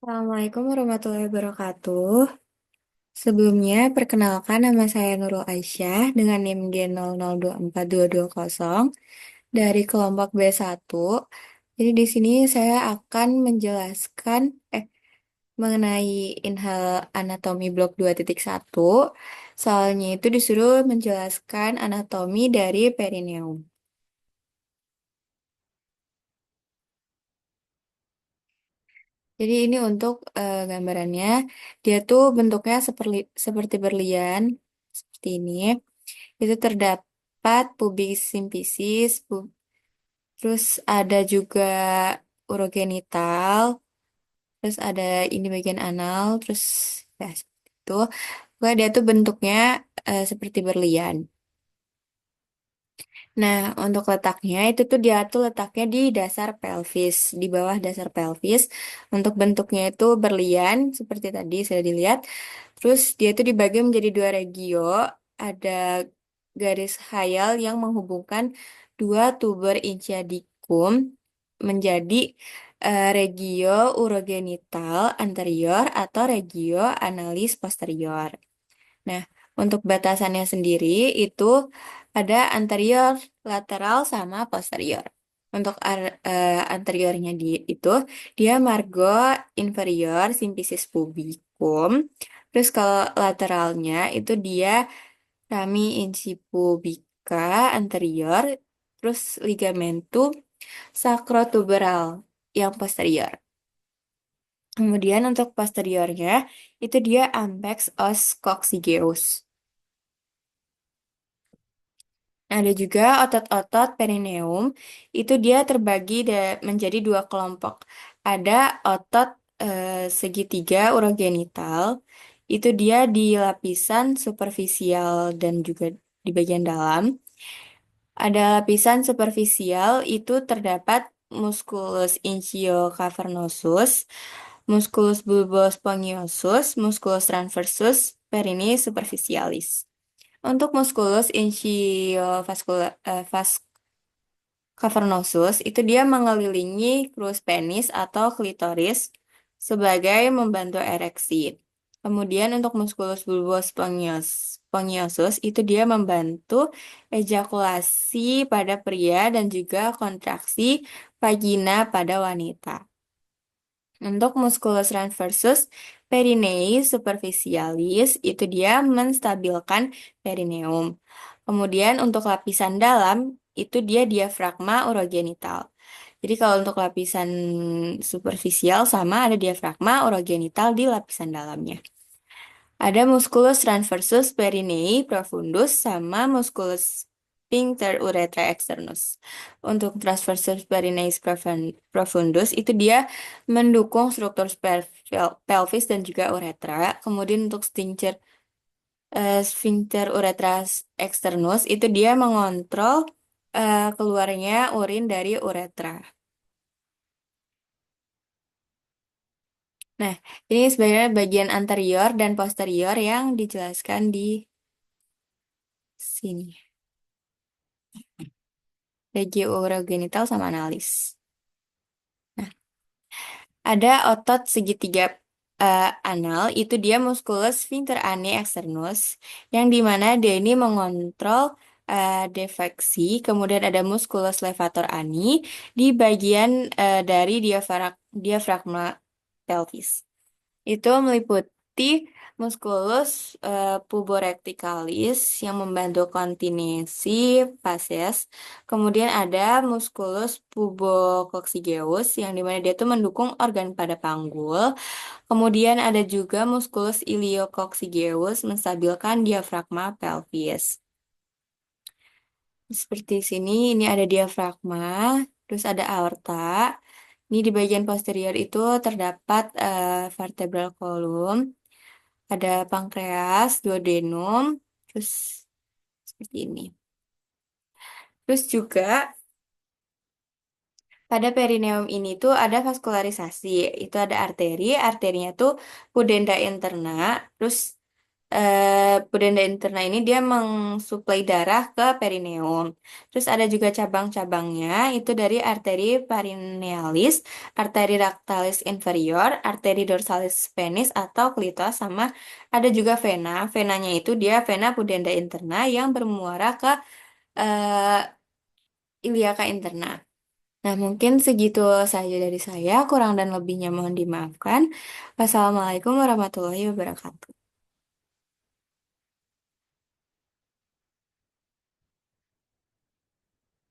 Assalamualaikum warahmatullahi wabarakatuh. Sebelumnya, perkenalkan nama saya Nurul Aisyah dengan NIM G00242200 dari kelompok B1. Jadi di sini saya akan menjelaskan mengenai inhal anatomi blok 2.1. Soalnya itu disuruh menjelaskan anatomi dari perineum. Jadi ini untuk gambarannya, dia tuh bentuknya seperti berlian, seperti ini. Itu terdapat pubis simpisis, terus ada juga urogenital, terus ada ini bagian anal, terus ya seperti itu. Pokoknya dia tuh bentuknya seperti berlian. Nah, untuk letaknya itu tuh dia tuh letaknya di dasar pelvis, di bawah dasar pelvis. Untuk bentuknya itu berlian, seperti tadi sudah dilihat. Terus dia tuh dibagi menjadi dua regio, ada garis khayal yang menghubungkan dua tuber ischiadicum menjadi regio urogenital anterior atau regio analis posterior. Nah, untuk batasannya sendiri itu ada anterior, lateral, sama posterior. Untuk anteriornya itu dia margo inferior simpisis pubicum. Terus kalau lateralnya itu dia rami incipubica anterior, terus ligamentum sacrotuberal yang posterior. Kemudian untuk posteriornya itu dia ampex os coccygeus. Ada juga otot-otot perineum, itu dia terbagi menjadi dua kelompok. Ada otot segitiga urogenital, itu dia di lapisan superficial dan juga di bagian dalam. Ada lapisan superficial, itu terdapat musculus ichthyocavernosus, musculus bulbospongiosus, musculus transversus, perini superficialis. Untuk musculus cavernosus itu dia mengelilingi crus penis atau klitoris sebagai membantu ereksi. Kemudian untuk musculus bulbospongiosus itu dia membantu ejakulasi pada pria dan juga kontraksi vagina pada wanita. Untuk musculus transversus perineum superficialis itu dia menstabilkan perineum. Kemudian untuk lapisan dalam itu dia diafragma urogenital. Jadi kalau untuk lapisan superficial sama ada diafragma urogenital di lapisan dalamnya. Ada musculus transversus perineum profundus sama musculus sphincter urethra externus. Untuk transversus perineum profundus itu dia mendukung struktur pelvis dan juga uretra. Kemudian untuk sphincter urethra externus itu dia mengontrol keluarnya urin dari uretra. Nah, ini sebenarnya bagian anterior dan posterior yang dijelaskan di sini. Regio urogenital sama analis. Nah, ada otot segitiga anal, itu dia musculus sphincter ani externus, yang dimana dia ini mengontrol defeksi, kemudian ada musculus levator ani di bagian dari diafragma pelvis. Itu meliputi musculus puborecticalis yang membantu kontinensi fases. Kemudian ada musculus pubococcygeus yang dimana dia tuh mendukung organ pada panggul. Kemudian ada juga musculus iliococcygeus menstabilkan diafragma pelvis. Seperti sini, ini ada diafragma, terus ada aorta. Ini di bagian posterior itu terdapat vertebral column, ada pankreas, duodenum, terus seperti ini. Terus juga pada perineum ini tuh ada vaskularisasi, itu ada arteri, arterinya tuh pudenda interna, terus pudenda interna ini dia mensuplai darah ke perineum. Terus ada juga cabang-cabangnya itu dari arteri perinealis, arteri rectalis inferior, arteri dorsalis penis atau klitos, sama ada juga vena. Venanya itu dia vena pudenda interna yang bermuara ke eh, iliaka interna. Nah, mungkin segitu saja dari saya. Kurang dan lebihnya mohon dimaafkan. Wassalamualaikum warahmatullahi wabarakatuh.